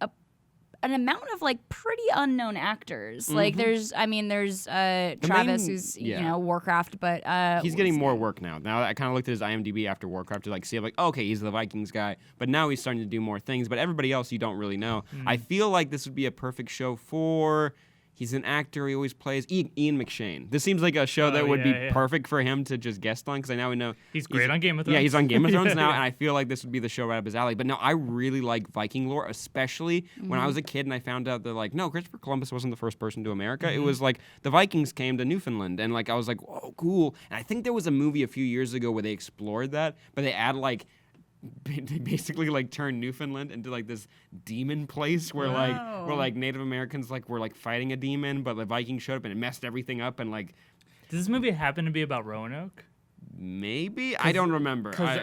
an amount of like pretty unknown actors. Like there's Travis, who's Warcraft, but he's getting more work now. Now I kind of looked at his IMDb after Warcraft to like see like, okay, he's the Vikings guy, but now he's starting to do more things. But everybody else you don't really know. I feel like this would be a perfect show for. He's an actor. He always plays Ian McShane. This seems like a show that would be perfect for him to just guest on because I now know he's great on Game of Thrones. Yeah, he's on Game of Thrones now, and I feel like this would be the show right up his alley. But no, I really like Viking lore, especially when I was a kid and I found out that like, no, Christopher Columbus wasn't the first person to America. It was like the Vikings came to Newfoundland, and like I was like, whoa, cool. And I think there was a movie a few years ago where they explored that, but they add like. They basically like turned Newfoundland into like this demon place where like Native Americans like were like fighting a demon, but the Vikings showed up and it messed everything up and like. Does this movie happen to be about Roanoke? Maybe I don't remember. Because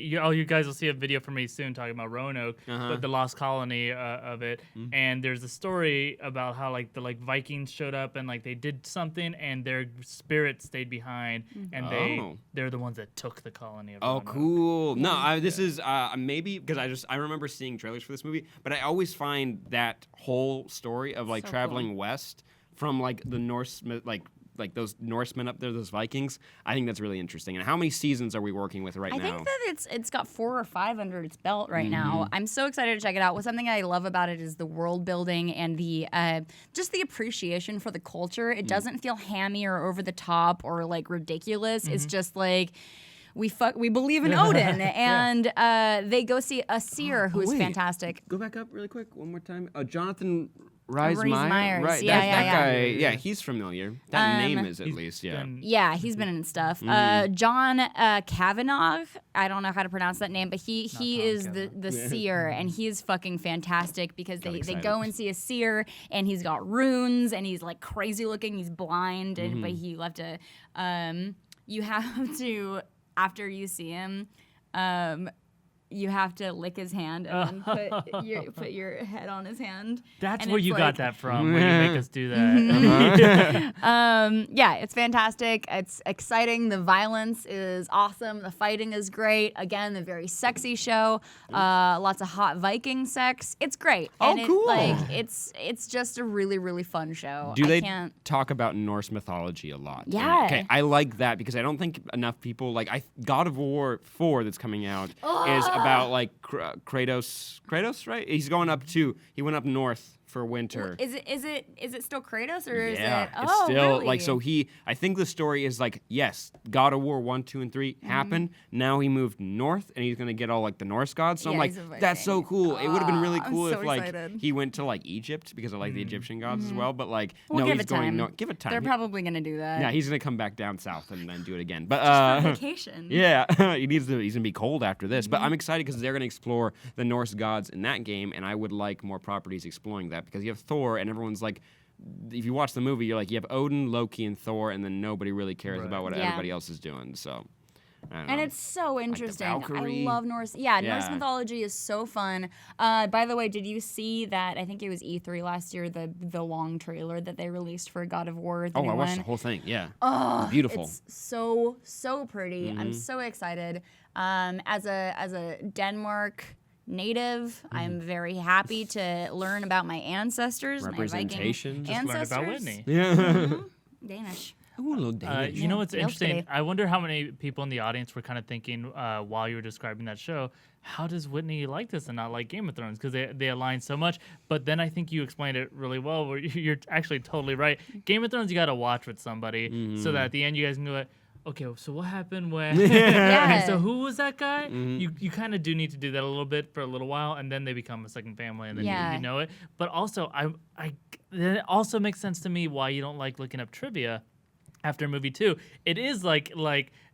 you guys will see a video from me soon talking about Roanoke, but the lost colony of it. And there's a story about how like the Vikings showed up and like they did something and their spirits stayed behind and they're the ones that took the colony of Roanoke. Oh, cool. No, this is maybe because I remember seeing trailers for this movie, but I always find that whole story of like traveling west from like the Norse like like those Norsemen up there, those Vikings. I think that's really interesting. And how many seasons are we working with right now? I think that it's got 4 or 5 under its belt right now. I'm so excited to check it out. Something I love about it is the world building and the just the appreciation for the culture. It doesn't feel hammy or over the top or like ridiculous. It's just like we believe in Odin, and they go see a seer who's fantastic. Go back up really quick one more time. Jonathan Rhys Myers. Right, Yeah, that yeah. guy. Yeah, he's familiar. That name is at least. Yeah. Yeah, he's been in stuff. John Kavanagh, I don't know how to pronounce that name, but he is the seer, and he's fucking fantastic because they go and see a seer, and he's got runes, and he's like crazy looking. He's blind, but you have to after you see him. You have to lick his hand and then put your head on his hand. That's where you got that from, where you make us do that. Yeah, it's fantastic. It's exciting. The violence is awesome. The fighting is great. Again, a very sexy show. Lots of hot Viking sex. It's great. Oh, and cool. It's just a really, really fun show. Do they talk about Norse mythology a lot? Yeah. Okay, I like that because I don't think enough people like God of War 4 that's coming out is about like Kratos, right? He went up north for winter. Is it still Kratos or is it? It's still really? like so. I think the story is like yes, God of War 1, 2, and 3 happened. Now he moved north and he's gonna get all like the Norse gods. So I'm like, that's so cool. It would have been really cool if like he went to like Egypt because I like the Egyptian gods as well. But like no, he's going north. Give it time. They're probably gonna do that. Yeah, he's gonna come back down south and then do it again. But just for vacation. Yeah, he's gonna be cold after this. But I'm excited because they're gonna explore the Norse gods in that game, and I would like more properties exploring that because you have Thor, and everyone's like, if you watch the movie, you're like, you have Odin, Loki, and Thor, and then nobody really cares about what everybody else is doing. So. I don't know. And it's so interesting. Like I love Norse. Yeah, Norse mythology is so fun. By the way, did you see that? I think it was E3 last year. The long trailer that they released for God of War. I watched the whole thing. Yeah, oh, beautiful. It's so pretty. I'm so excited. As a Denmark native, I'm very happy to learn about my ancestors, representation. My Viking Just ancestors. learn about Whitney. Yeah. Danish. Ooh, a little Danish. You know what's Yep, interesting? today. I wonder how many people in the audience were kind of thinking while you were describing that show, how does Whitney like this and not like Game of Thrones? Because they align so much. But then I think you explained it really well, where you're actually totally right. Game of Thrones, you got to watch with somebody so that at the end you guys can go like, okay, so what happened when? Yeah. So who was that guy? You kind of do need to do that a little bit for a little while, and then they become a second family, and then you know it. But also, it also makes sense to me why you don't like looking up trivia after movie 2. It is like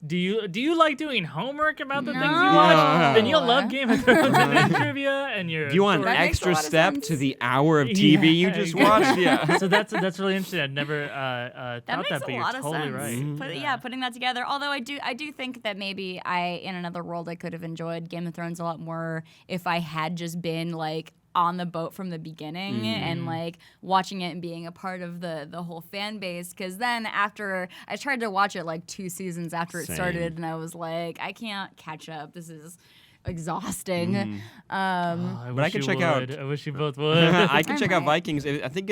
do you like doing homework about the things you watch? Then you'll love Game of Thrones and then trivia and your. Do you want an extra step to the hour of TV you just watched? Yeah. So that's really interesting. I'd never thought that, but you're totally right. Putting that together. Although I do think that maybe in another world I could have enjoyed Game of Thrones a lot more if I had just been like on the boat from the beginning and like watching it and being a part of the whole fan base, because then after I tried to watch it like 2 seasons after it started and I was like, I can't catch up, this is exhausting. I But I could check out. I wish you both would. I can check out Vikings. I think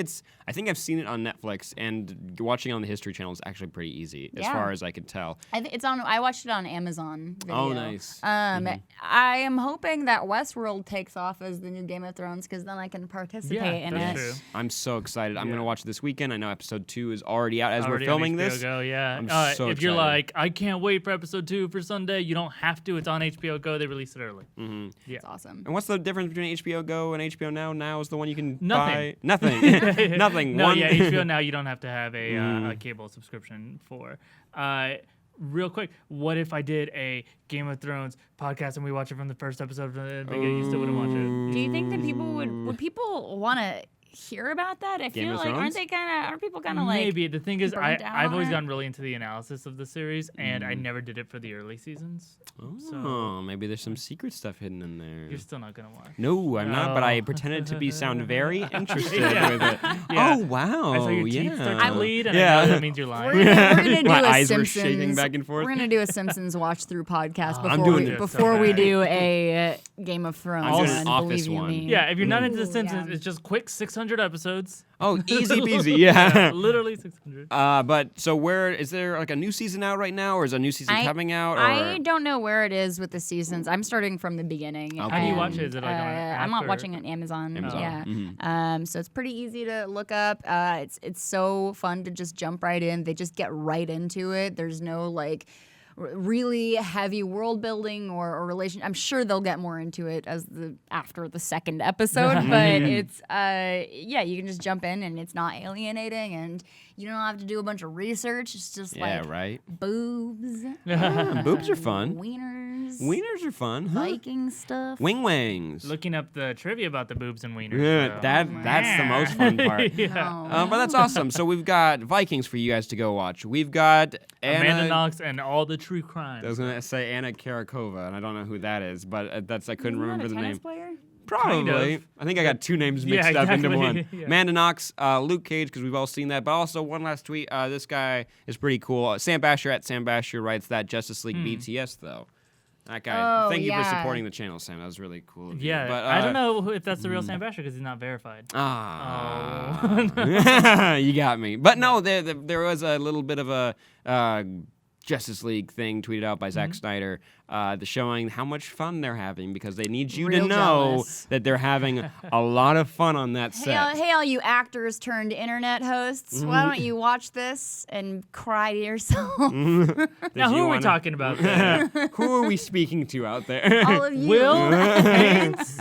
I've seen it on Netflix, and watching it on the History Channel is actually pretty easy as far as I could tell. I watched it on Amazon Video. Oh, nice. I am hoping that Westworld takes off as the new Game of Thrones, because then I can participate in it. True. I'm so excited. I'm gonna watch it this weekend. I know episode 2 is already out as we're on filming HBO this. Go, yeah. I'm so if you're excited. like, I can't wait for episode 2 for Sunday, you don't have to. It's on HBO Go. They release it early. It's awesome. And what's the difference between HBO Go and HBO Now? Now is the one you can Nothing. buy. Nothing. Nothing. No, HBO Now you don't have to have a cable subscription for. Real quick, what if I did a Game of Thrones podcast and we watch it from the first episode from the beginning? You still wouldn't watch it? Do you think that people would people want to hear about that? I feel like aren't people kind of like maybe. The thing is, burned out I've on always it? gotten really into the analysis of the series, and I never did it for the early seasons. Oh, maybe there's some secret stuff hidden in there. You're still not gonna watch. No, I'm not, but I pretended to sound very interested with it. Yeah. Oh, wow. I saw your teeth start to bleed, and Yeah. I know that means you're lying. We're gonna do My a eyes were Simpsons. shaking back and forth. We're gonna do a Simpsons watch through podcast I'm before doing we, it. before So we bad. do a Game of Thrones I'm doing one. an Office Believe you one. me. Yeah, if you're not into The Ooh, Simpsons, yeah. it's just quick 6 600 episodes. Oh, easy peasy, yeah. Literally 600. But so where is there like a new season out right now, or is a new season coming out? Or? I don't know where it is with the seasons. I'm starting from the beginning. Okay. How do you watch it? Is it like on an app I'm not or- watching it on Amazon. Amazon. Yeah. So it's pretty easy to look up. It's so fun to just jump right in. They just get right into it. There's no like really heavy world building or relation. I'm sure they'll get more into it after the second episode, but it's you can just jump in and it's not alienating and you don't have to do a bunch of research. It's just right. boobs, Boobs are fun. wieners, Wieners are fun. Huh? Viking stuff. Wing wangs. Looking up the trivia about the boobs and wieners. Yeah, so- that's the most fun part. Yeah. But that's awesome. So we've got Vikings for you guys to go watch. We've got Amanda Anna. Knox and all the true crimes. I was gonna say Anna Karakova, and I don't know who that is, but I couldn't remember the name. Player? Probably. Kind of. I think I got two names mixed Yeah, up into exactly. one. Yeah. Amanda Knox, Luke Cage, because we've all seen that. But also one last tweet. This guy is pretty cool. Sam Basher at Sam Basher writes that Justice League BTS though. That guy. Oh, Thank you for yeah. supporting the channel, Sam. That was really cool. Of you. Yeah, But, I don't know if that's the real Sam Basher because he's not verified. You got me. But no, there was a little bit of a Justice League thing tweeted out by Zack Snyder, showing how much fun they're having because they need you to Real know jealous. that they're having a lot of fun on that Hey, set. hey, all you actors turned internet hosts, why don't you watch this and cry to yourself? Now, who you are we wanna- talking about there? Who are we speaking to out there? All of you. Will? Haynes?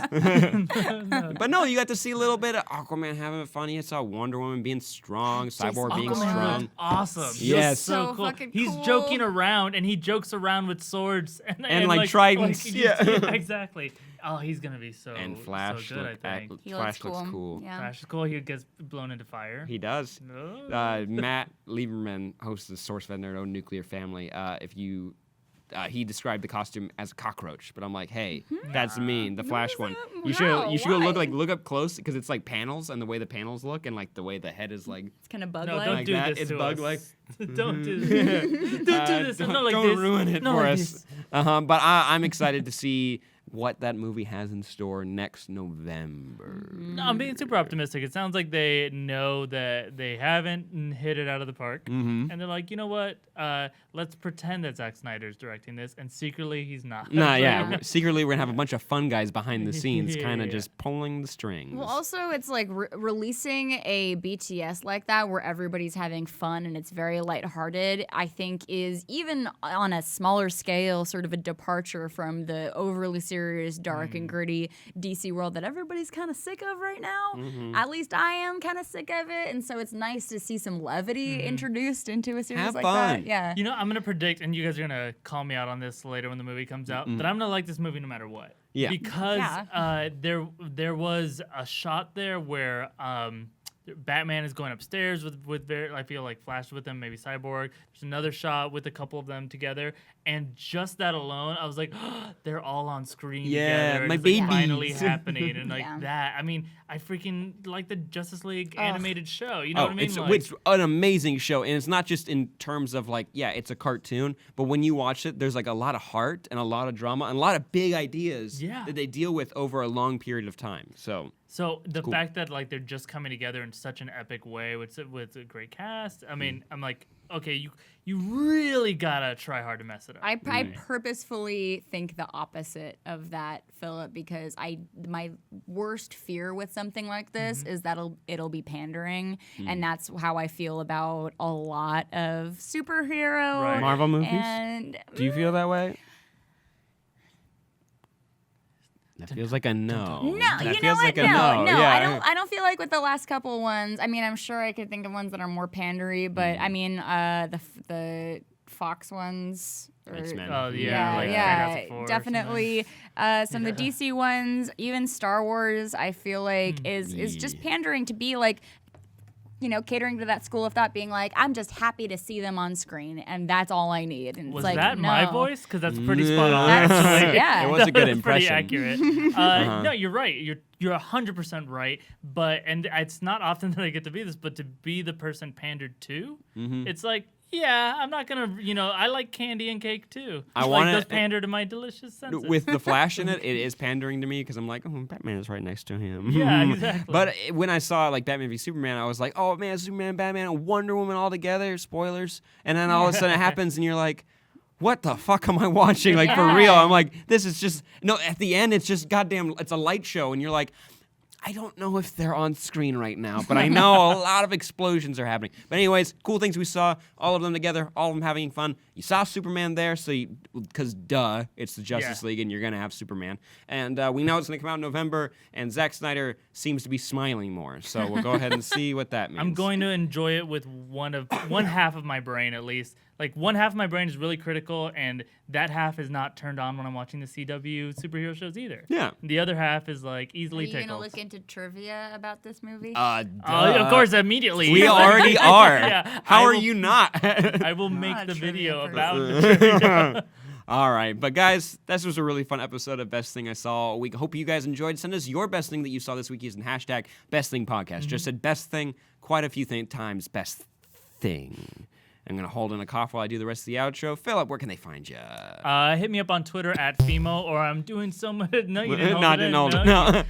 But no, you got to see a little bit of Aquaman having fun. You saw Wonder Woman being strong, Cyborg being Aquaman. strong. Awesome. Yes. So So cool. fucking He's cool. joking around, and he jokes around with swords and like tridents. he Yeah. exactly. Oh, he's gonna be so And Flash, so good. I think. He Flash looks looks cool. Yeah. Flash is cool. He gets blown into fire. He does. No. Matt Lieberman hosts the SourceFedNERD own Nuclear Family. He described the costume as a cockroach, but I'm like, hey, that's mean. The Flash one. You should How? go Why? look up close because it's like panels and the way the panels look and like the way the head is like. It's kind of bug No, like. don't Like do that? this It's to bug-like? us. Don't do this. Don't do this. Don't, Not like don't this. ruin it Not for like us. this. But I'm excited to see what that movie has in store next November. No, I'm being super optimistic. It sounds like they know that they haven't hit it out of the park, and they're like, you know what? Let's pretend that Zack Snyder's directing this, and secretly he's not. Nah, yeah. Secretly, we're gonna have a bunch of fun guys behind the scenes, kind of Yeah. just pulling the strings. Well, also, it's like releasing a BTS like that where everybody's having fun and it's very lighthearted, I think is even on a smaller scale sort of a departure from the overly serious, dark, and gritty DC world that everybody's kind of sick of right now. At least I am kind of sick of it. And so it's nice to see some levity introduced into a series Have like fun. that. Yeah. You know, I'm gonna predict, and you guys are gonna call me out on this later when the movie comes out, that I'm gonna like this movie no matter what. Yeah. Because Yeah. there was a shot there where Batman is going upstairs with I feel like Flash with them, maybe Cyborg. There's another shot with a couple of them together, and just that alone, I was like, they're all on screen Yeah, together. my It's like finally babies. happening, and like Yeah. that. I mean, I freaking like the Justice League animated show. You know what I mean? It's an amazing show, and it's not just in terms of like, yeah, it's a cartoon, but when you watch it, there's like a lot of heart and a lot of drama and a lot of big ideas Yeah. that they deal with over a long period of time. So the fact that like they're just coming together in such an epic way with a great cast. I mean, I'm like, okay, you really gotta try hard to mess it up. I purposefully think the opposite of that, Philip, because my worst fear with something like this is that it'll be pandering, and that's how I feel about a lot of superhero Right. Marvel movies? And Do you feel that way? That feels like a no. no, That you know feels what? like a no, Yeah. I don't feel like with the last couple ones. I mean, I'm sure I could think of ones that are more pandery, but I mean, the Fox ones. X-Men. Oh yeah, like Fantastic Four, definitely. Some of the DC ones, even Star Wars, I feel like is just pandering to be like, you know, catering to that school of thought, being like, I'm just happy to see them on screen, and that's all I need. And Was it's like, that my no. voice? Because that's pretty spot on. That's- actually. yeah. It was a good That's impression. Pretty accurate. No, you're right. You're 100% right. But and it's not often that I get to be this, but to be the person pandered to, it's like Yeah, I'm not gonna. I like candy and cake too. I Like, wanna- those pander to my delicious senses. With the Flash in it, it is pandering to me because I'm like, oh, Batman is right next to him. Yeah, exactly. But when I saw like Batman v Superman, I was like, oh man, Superman, Batman, and Wonder Woman all together. Spoilers. And then all of a sudden it happens, and you're like, what the fuck am I watching? Like for real? I'm like, this is just At the end, it's just goddamn. It's a light show, and you're like, I don't know if they're on screen right now, but I know a lot of explosions are happening. But anyways, cool things we saw, all of them together, all of them having fun. You saw Superman there, because duh, it's the Justice League, and you're going to have Superman. And we know it's going to come out in November, and Zack Snyder seems to be smiling more. So we'll go ahead and see what that means. I'm going to enjoy it with one half of my brain at least. Like one half of my brain is really critical, and that half is not turned on when I'm watching the CW superhero shows either. Yeah. The other half is like easily Are you tickled. gonna look into trivia about this movie? Of course, immediately. We already are. Yeah, How I are will- you not? I will make Not a the trivia video person. about the trivia. All right, but guys, this was a really fun episode of Best Thing I Saw. We hope you guys enjoyed. Send us your best thing that you saw this week using hashtag BestThingPodcast. Just said best thing quite a few times. Best thing. I'm going to hold in a cough while I do the rest of the outro. Philip, where can they find you? Hit me up on Twitter at Fimo, or I'm doing so much. No, you didn't hold No, I it didn't in. hold it, No,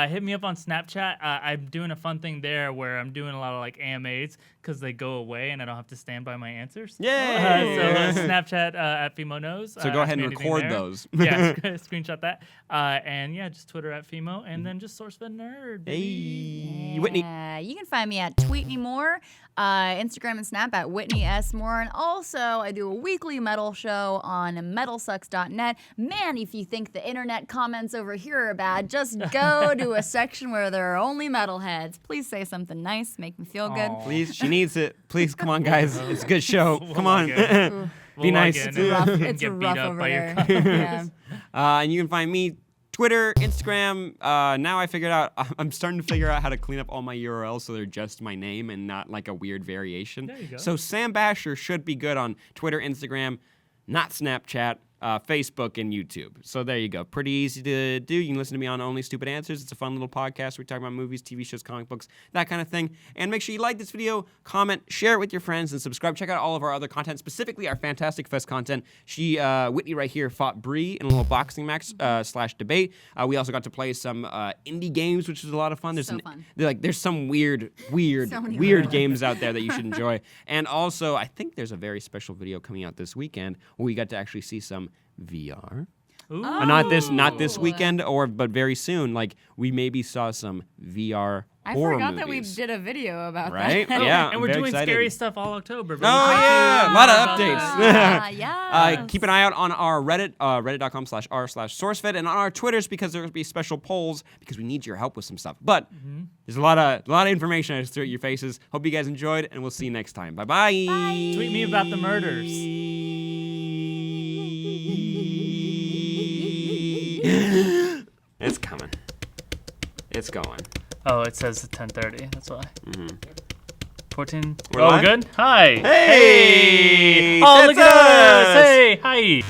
no. hit me up on Snapchat. I'm doing a fun thing there where I'm doing a lot of like AMAs because they go away and I don't have to stand by my answers. Yay! Snapchat at Fimo knows. So go ahead and ask me anything record there. those. Yeah, screenshot that. And yeah, just Twitter at Fimo, and then just SourceFedNERD. Hey, Whitney. You can find me at Tweet Me More, Instagram and Snap at Whitney S. Moore. And also, I do a weekly metal show on metalsucks.net. Man, if you think the internet comments over here are bad, just go to a section where there are only metalheads. Please say something nice, make me feel good. Aw. Please, she needs it. Please, come on, guys. It's a good show. Come on. log in. Be nice. Log in It's and rough. get It's beat rough up over by your there. Yeah. And you can find me Twitter, Instagram. Now I figured out, I'm starting to figure out how to clean up all my URLs so they're just my name and not like a weird variation. There you go. So Sam Basher should be good on Twitter, Instagram, not Snapchat, Facebook, and YouTube. So there you go. Pretty easy to do. You can listen to me on Only Stupid Answers. It's a fun little podcast. We talk about movies, TV shows, comic books, that kind of thing. And make sure you like this video, comment, share it with your friends, and subscribe. Check out all of our other content, specifically our Fantastic Fest content. Whitney right here fought Bree in a little boxing match / debate. We also got to play some indie games, which was a lot of fun. Fun. There's some weird So many games out there that you should enjoy. And also, I think there's a very special video coming out this weekend where we got to actually see some VR. Ooh. Not this weekend, but very soon. Like we maybe saw some VR I horror forgot that we movies. did a video about Right? that. Yeah, And I'm we're very doing excited. scary stuff all October. But Oh, we'll talk to yeah, you a lot of about updates. that. Yeah. Keep an eye out on our Reddit, reddit.com/r/SourceFed, and on our Twitters because there will be special polls because we need your help with some stuff. But there's a lot of information I just threw at your faces. Hope you guys enjoyed, and we'll see you next time. Bye-bye. Tweet me about the murders. It's coming. It's going. Oh, it says 10:30. That's why. 14. We're Oh, live? good. Hi. Hey! Oh, It's look at us. us! Hey, hi.